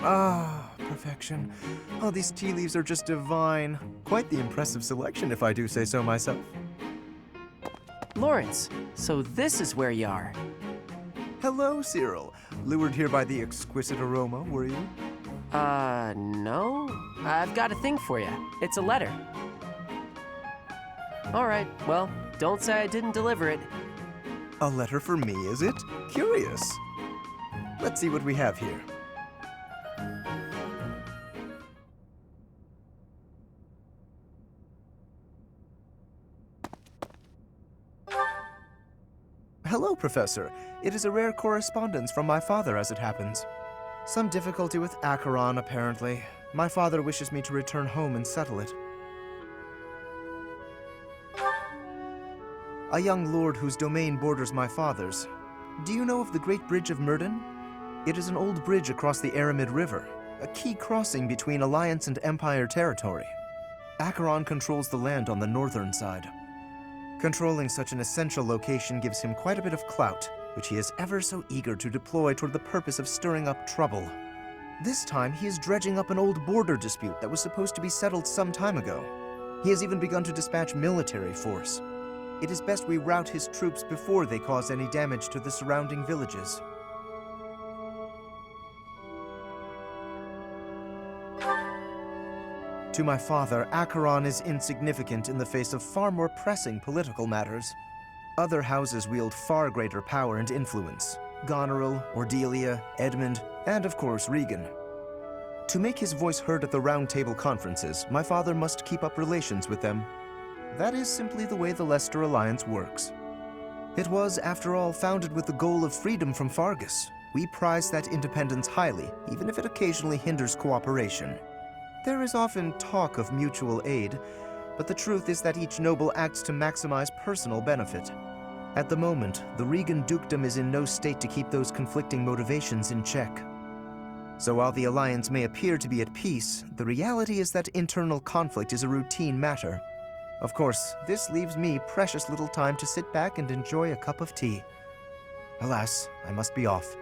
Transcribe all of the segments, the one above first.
Ah, perfection. Oh, these tea leaves are just divine. Quite the impressive selection, if I do say so myself. Lawrence, so this is where you are. Hello, Cyril. Lured here by the exquisite aroma, were you? No. I've got a thing for you. It's a letter. All right, well, don't say I didn't deliver it. A letter for me, is it? Curious. Let's see what we have here. Hello, Professor. It is a rare correspondence from my father, as it happens. Some difficulty with Acheron, apparently. My father wishes me to return home and settle it. A young lord whose domain borders my father's. Do you know of the Great Bridge of Myrden? It is an old bridge across the Aramid River, a key crossing between Alliance and Empire territory. Acheron controls the land on the northern side. Controlling such an essential location gives him quite a bit of clout, which he is ever so eager to deploy toward the purpose of stirring up trouble. This time, he is dredging up an old border dispute that was supposed to be settled some time ago. He has even begun to dispatch military force. It is best we rout his troops before they cause any damage to the surrounding villages. To my father, Acheron is insignificant in the face of far more pressing political matters. Other houses wield far greater power and influence. Goneril, Ordelia, Edmund, and of course Regan. To make his voice heard at the Round Table conferences, my father must keep up relations with them. That is simply the way the Leicester Alliance works. It was, after all, founded with the goal of freedom from Fargus. We prize that independence highly, even if it occasionally hinders cooperation. There is often talk of mutual aid, but the truth is that each noble acts to maximize personal benefit. At the moment, the Regan dukedom is in no state to keep those conflicting motivations in check. So while the Alliance may appear to be at peace, the reality is that internal conflict is a routine matter. Of course, this leaves me precious little time to sit back and enjoy a cup of tea. Alas, I must be off.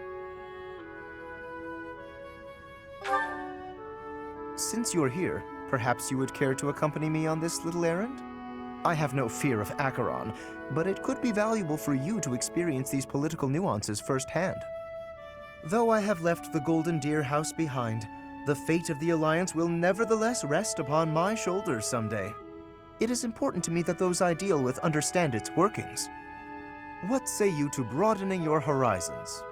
Since you're here, perhaps you would care to accompany me on this little errand? I have no fear of Acheron, but it could be valuable for you to experience these political nuances firsthand. Though I have left the Golden Deer House behind, the fate of the Alliance will nevertheless rest upon my shoulders someday. It is important to me that those I deal with understand its workings. What say you to broadening your horizons?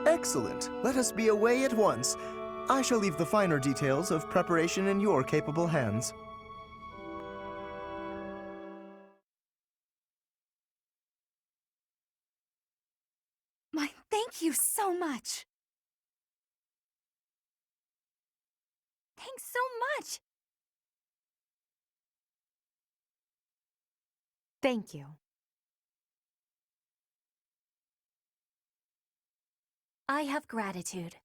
Excellent. Let us be away at once. I shall leave the finer details of preparation in your capable hands. Thank you so much. Thanks so much. Thank you. I have gratitude.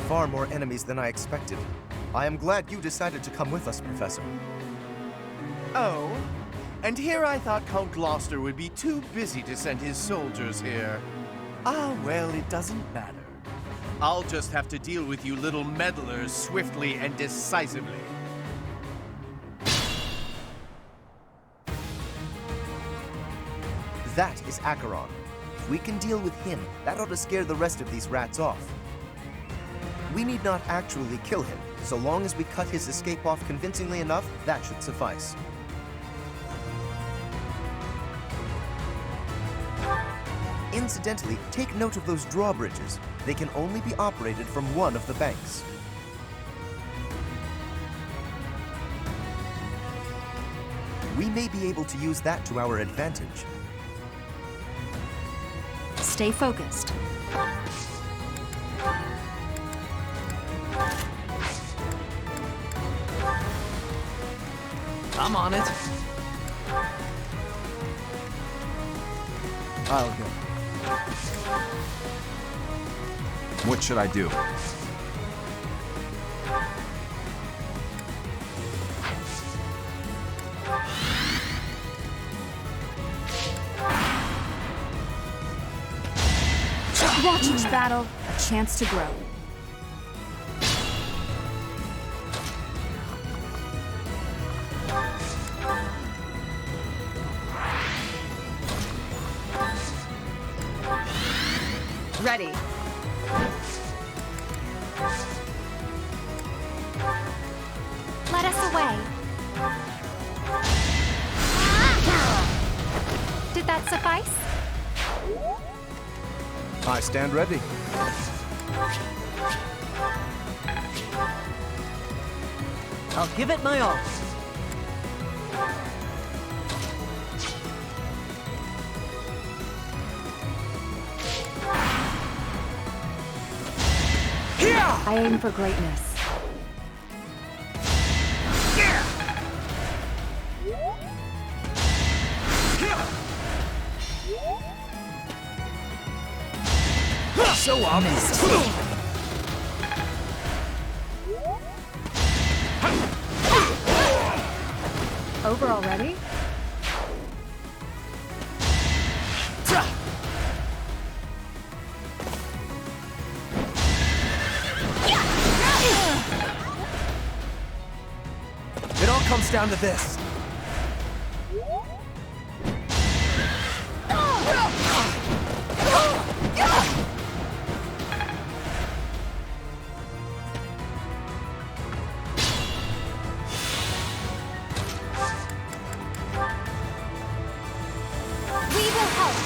Far more enemies than I expected. I am glad you decided to come with us, Professor. Oh, and here I thought Count Gloucester would be too busy to send his soldiers here. Ah, well, it doesn't matter. I'll just have to deal with you little meddlers swiftly and decisively. That is Acheron. If we can deal with him, that ought to scare the rest of these rats off. We need not actually kill him. So long as we cut his escape off convincingly enough, that should suffice. Incidentally, take note of those drawbridges. They can only be operated from one of the banks. We may be able to use that to our advantage. Stay focused. I'm on it. I'll go. What should I do? Watch each battle, a chance to grow. Ready. Let us away. Did that suffice? I stand ready. I'll give it my all. I aim for greatness. So obvious. Over already? It all comes down to this. We will help.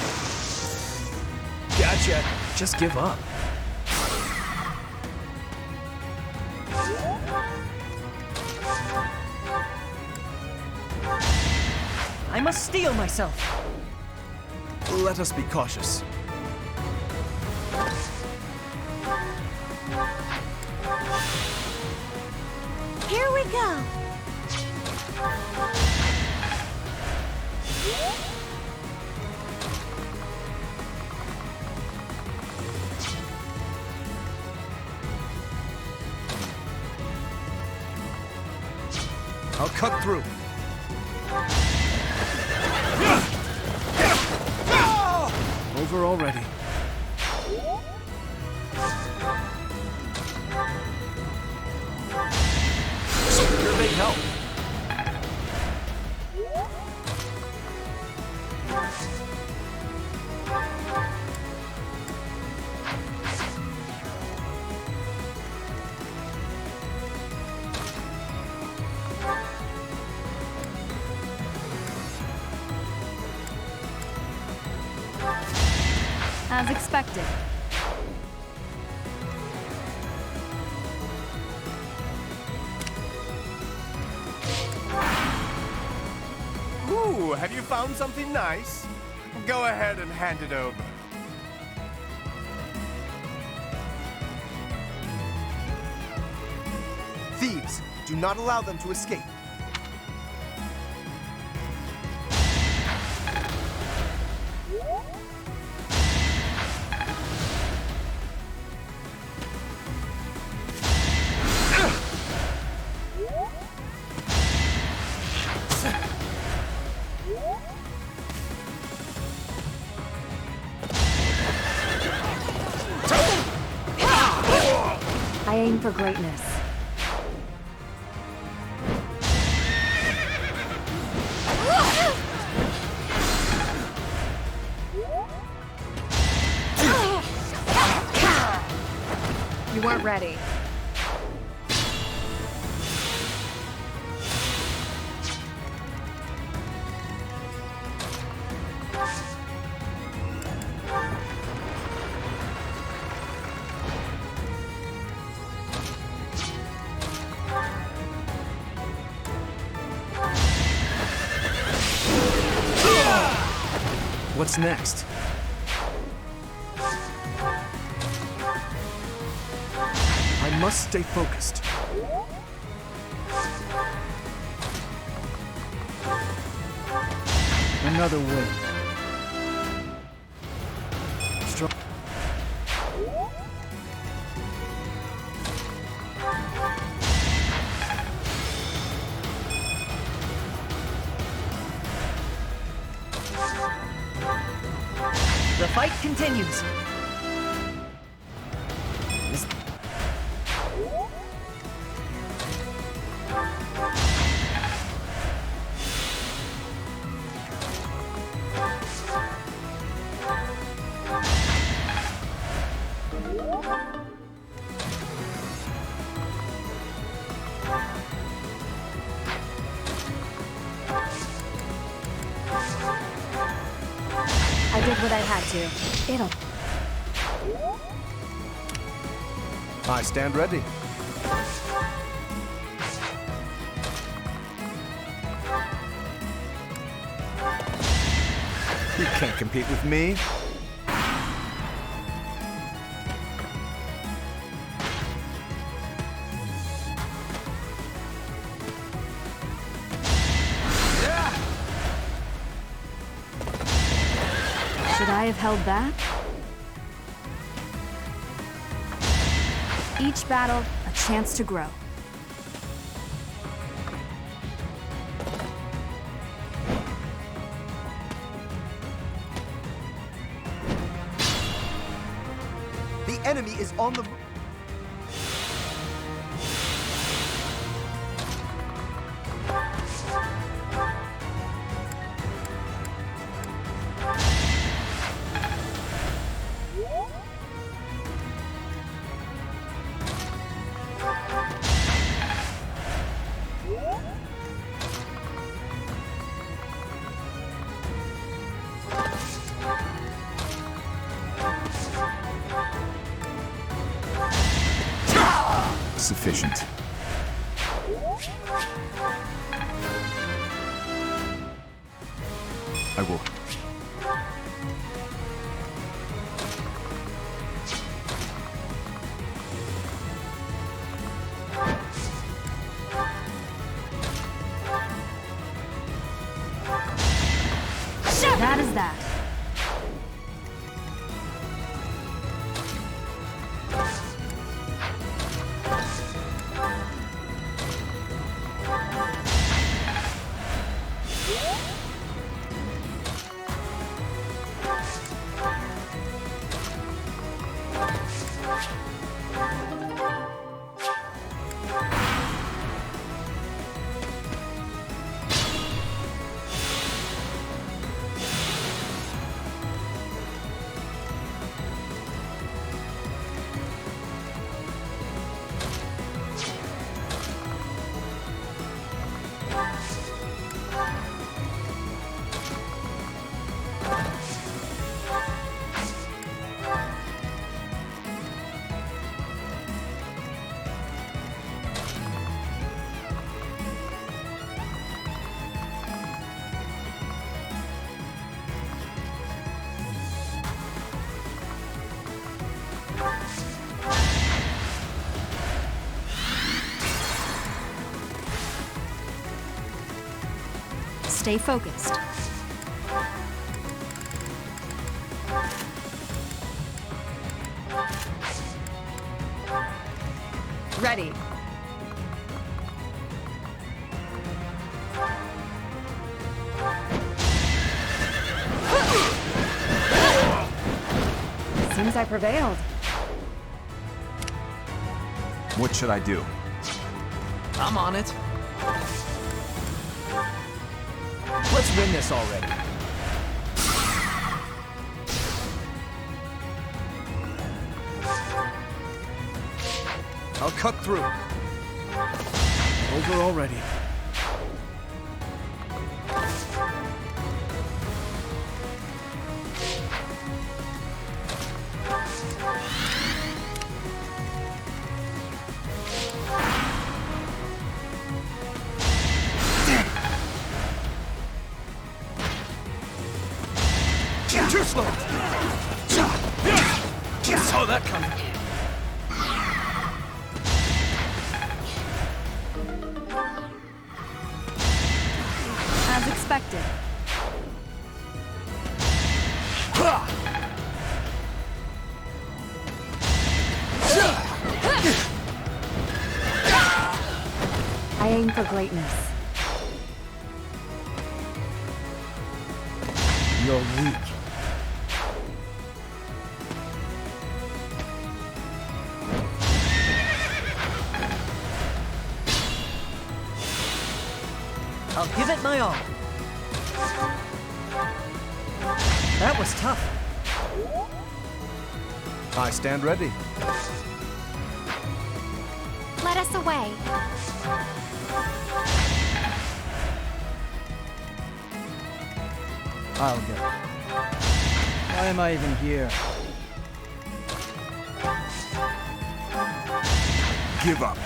Gotcha. Just give up. I must steel myself. Let us be cautious. Here we go. I'll cut through. Over already. You're a big help. As expected. Ooh, have you found something nice? Go ahead and hand it over. Thieves, do not allow them to escape. aim for greatness. You weren't ready. What's next? I must stay focused. Another win. Strong. The fight continues. I did what I had to. It'll... I stand ready. You can't compete with me. Should I have held back? Each battle, a chance to grow. The enemy is on the... Sufficient. I will. That is that. Stay focused. Ready. Seems I prevailed. What should I do? I'm on it. Let's win this already. I'll cut through. Over already. Too slow. Saw that coming. As expected. I aim for greatness. You're weak. I'll give it my all. That was tough. I stand ready. Let us away. I'll go. Why am I even here? Give up.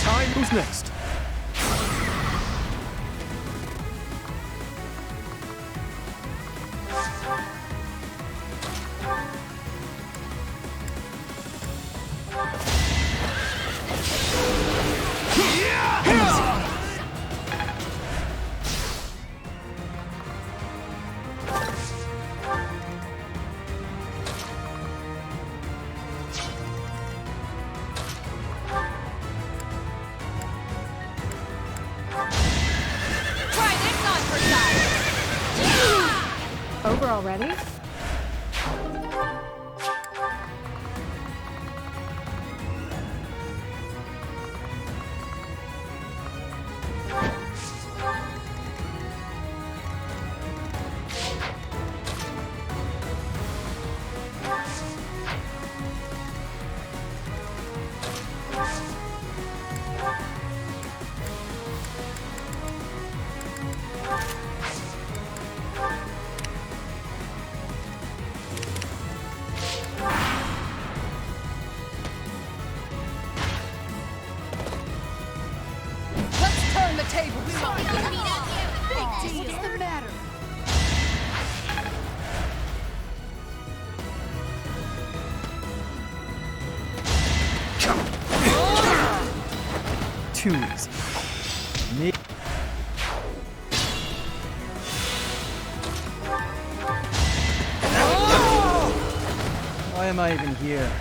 Time. Who's next? Over already? Too easy. Me. Why am I even here?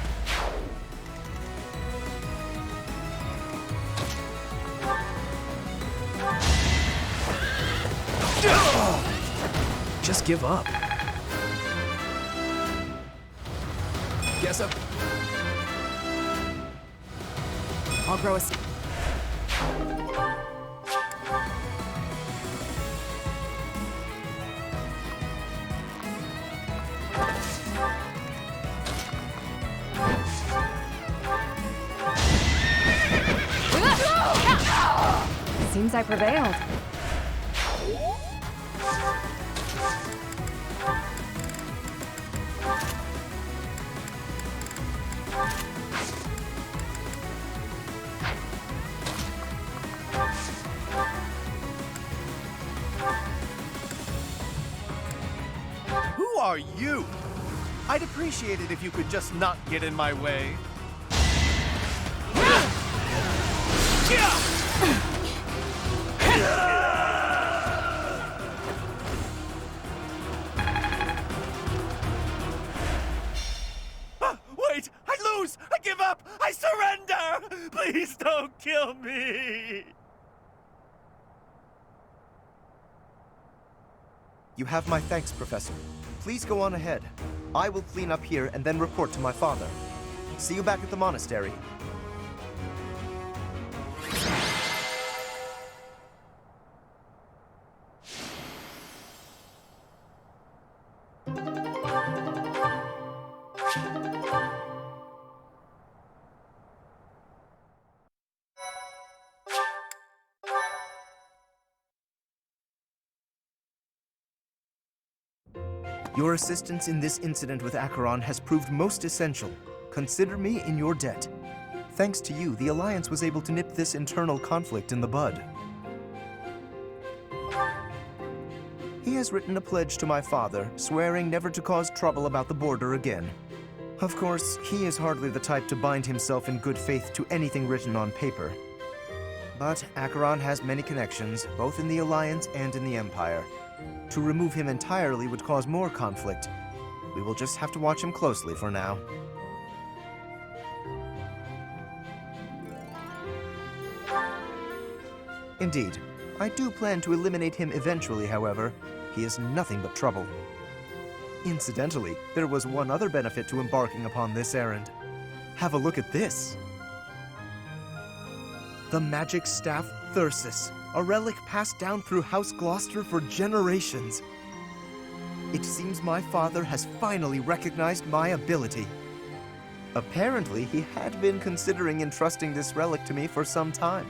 Just give up. Guess up. I'll grow a... Seems I prevailed. Who are you? I'd appreciate it if you could just not get in my way. Wait! I lose! I give up! I surrender! Please don't kill me! You have my thanks, Professor. Please go on ahead. I will clean up here and then report to my father. See you back at the monastery. Your assistance in this incident with Acheron has proved most essential. Consider me in your debt. Thanks to you, the Alliance was able to nip this internal conflict in the bud. He has written a pledge to my father, swearing never to cause trouble about the border again. Of course, he is hardly the type to bind himself in good faith to anything written on paper. But Acheron has many connections, both in the Alliance and in the Empire. To remove him entirely would cause more conflict. We will just have to watch him closely for now. Indeed, I do plan to eliminate him eventually, however. He is nothing but trouble. Incidentally, there was one other benefit to embarking upon this errand. Have a look at this. The magic staff Thyrsus, a relic passed down through House Gloucester for generations. It seems my father has finally recognized my ability. Apparently, he had been considering entrusting this relic to me for some time.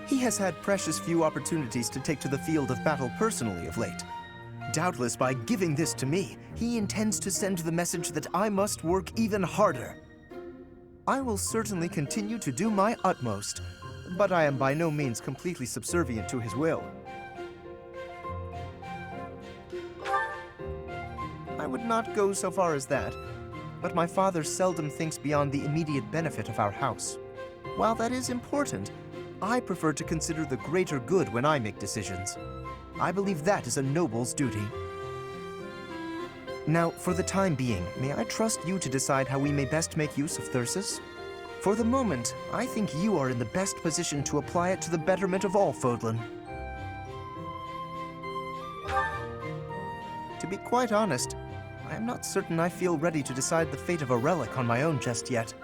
He has had precious few opportunities to take to the field of battle personally of late. Doubtless, by giving this to me, he intends to send the message that I must work even harder. I will certainly continue to do my utmost, but I am by no means completely subservient to his will. I would not go so far as that, but my father seldom thinks beyond the immediate benefit of our house. While that is important, I prefer to consider the greater good when I make decisions. I believe that is a noble's duty. Now, for the time being, may I trust you to decide how we may best make use of Thyrsus? For the moment, I think you are in the best position to apply it to the betterment of all Fodlan. To be quite honest, I am not certain I feel ready to decide the fate of a relic on my own just yet.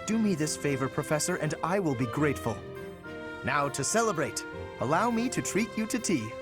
Do me this favor, Professor, and I will be grateful. Now to celebrate, allow me to treat you to tea.